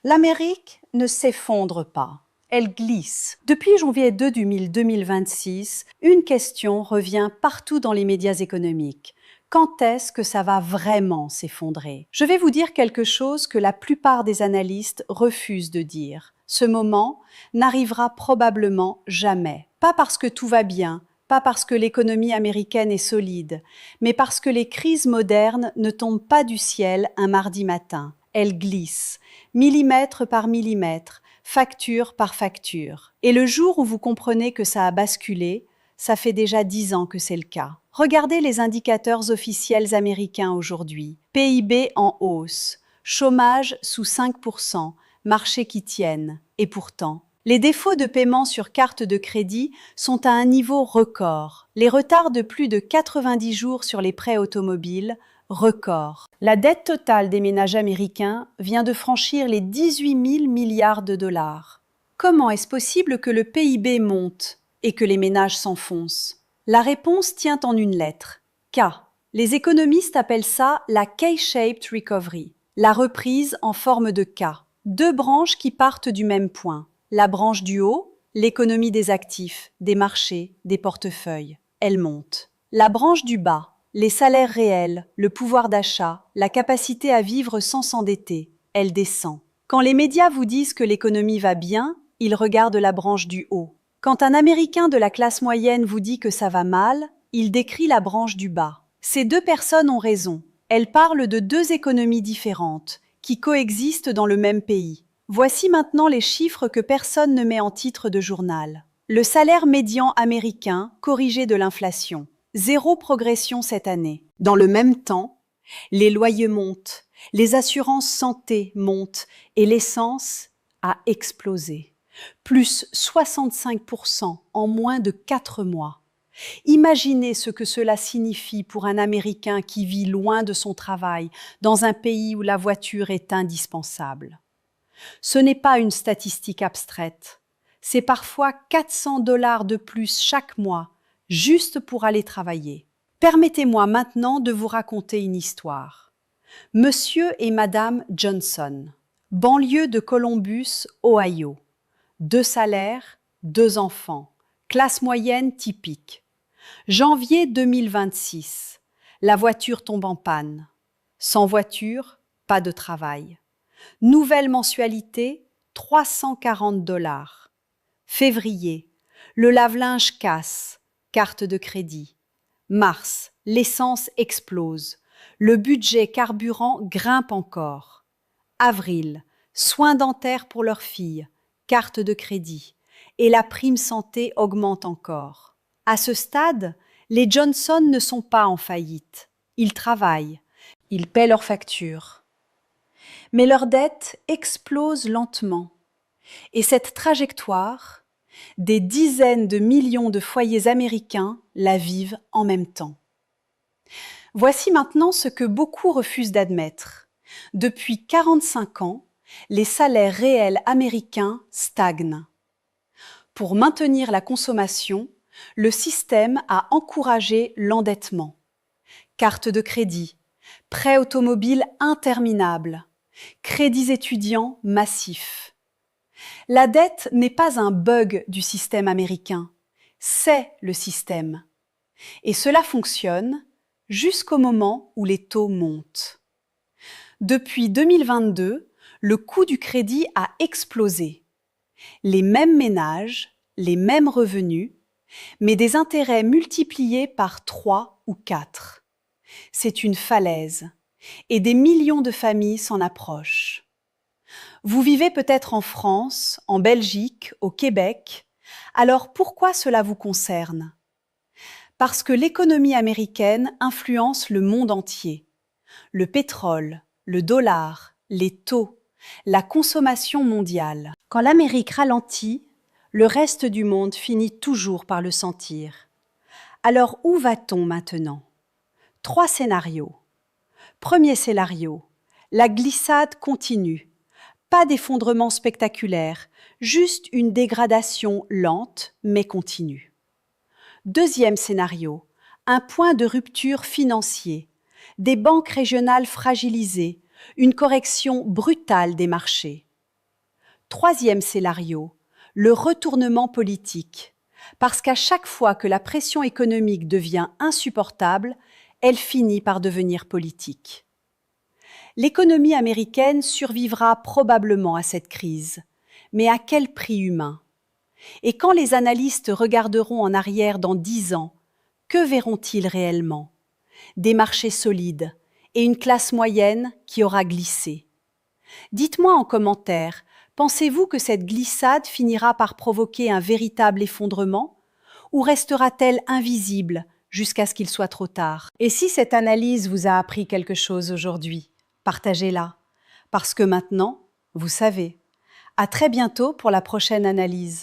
L'Amérique ne s'effondre pas, elle glisse. Depuis janvier 2 2026, une question revient partout dans les médias économiques. Quand est-ce que ça va vraiment s'effondrer? Je vais vous dire quelque chose que la plupart des analystes refusent de dire. Ce moment n'arrivera probablement jamais. Pas parce que tout va bien, pas parce que l'économie américaine est solide, mais parce que les crises modernes ne tombent pas du ciel un mardi matin. Elles glissent, millimètre par millimètre, facture par facture. Et le jour où vous comprenez que ça a basculé, ça fait déjà 10 ans que c'est le cas. Regardez les indicateurs officiels américains aujourd'hui. PIB en hausse, chômage sous 5%, marchés qui tiennent. Et pourtant, les défauts de paiement sur carte de crédit sont à un niveau record. Les retards de plus de 90 jours sur les prêts automobiles, record. La dette totale des ménages américains vient de franchir les 18 000 milliards de dollars. Comment est-ce possible que le PIB monte et que les ménages s'enfoncent? La réponse tient en une lettre, K. Les économistes appellent ça la K-shaped recovery, la reprise en forme de K. Deux branches qui partent du même point. La branche du haut, l'économie des actifs, des marchés, des portefeuilles. Elle monte. La branche du bas, les salaires réels, le pouvoir d'achat, la capacité à vivre sans s'endetter. Elle descend. Quand les médias vous disent que l'économie va bien, ils regardent la branche du haut. Quand un Américain de la classe moyenne vous dit que ça va mal, il décrit la branche du bas. Ces deux personnes ont raison. Elles parlent de deux économies différentes, qui coexistent dans le même pays. Voici maintenant les chiffres que personne ne met en titre de journal. Le salaire médian américain corrigé de l'inflation. 0 progression cette année. Dans le même temps, les loyers montent, les assurances santé montent et l'essence a explosé. Plus 65% en moins de 4 mois. Imaginez ce que cela signifie pour un Américain qui vit loin de son travail, dans un pays où la voiture est indispensable. Ce n'est pas une statistique abstraite. C'est parfois 400 $ de plus chaque mois, juste pour aller travailler. Permettez-moi maintenant de vous raconter une histoire. Monsieur et Madame Johnson, banlieue de Columbus, Ohio. 2 salaires, 2 enfants, classe moyenne typique. Janvier 2026, la voiture tombe en panne. Sans voiture, pas de travail. Nouvelle mensualité, 340 $. Février, le lave-linge casse, carte de crédit. Mars, l'essence explose. Le budget carburant grimpe encore. Avril, soins dentaires pour leur fille, carte de crédit. Et la prime santé augmente encore. À ce stade, les Johnson ne sont pas en faillite. Ils travaillent, ils paient leurs factures. Mais leur dette explose lentement. Et cette trajectoire, des dizaines de millions de foyers américains la vivent en même temps. Voici maintenant ce que beaucoup refusent d'admettre. Depuis 45 ans, les salaires réels américains stagnent. Pour maintenir la consommation, le système a encouragé l'endettement. Cartes de crédit, prêts automobiles interminables, crédits étudiants massifs. La dette n'est pas un bug du système américain, c'est le système. Et cela fonctionne jusqu'au moment où les taux montent. Depuis 2022, le coût du crédit a explosé. Les mêmes ménages, les mêmes revenus, mais des intérêts multipliés par 3 ou 4. C'est une falaise, et des millions de familles s'en approchent. Vous vivez peut-être en France, en Belgique, au Québec. Alors pourquoi cela vous concerne? Parce que l'économie américaine influence le monde entier. Le pétrole, le dollar, les taux, la consommation mondiale. Quand l'Amérique ralentit, le reste du monde finit toujours par le sentir. Alors où va-t-on maintenant? 3 scénarios. Premier scénario, la glissade continue. Pas d'effondrement spectaculaire, juste une dégradation lente mais continue. Deuxième scénario, un point de rupture financier, des banques régionales fragilisées, une correction brutale des marchés. Troisième scénario, le retournement politique. Parce qu'à chaque fois que la pression économique devient insupportable, elle finit par devenir politique. L'économie américaine survivra probablement à cette crise, mais à quel prix humain? Et quand les analystes regarderont en arrière dans 10 ans, que verront-ils réellement? Des marchés solides et une classe moyenne qui aura glissé. Dites-moi en commentaire, pensez-vous que cette glissade finira par provoquer un véritable effondrement ou restera-t-elle invisible jusqu'à ce qu'il soit trop tard? Et si cette analyse vous a appris quelque chose aujourd'hui, partagez-la, parce que maintenant, vous savez. À très bientôt pour la prochaine analyse.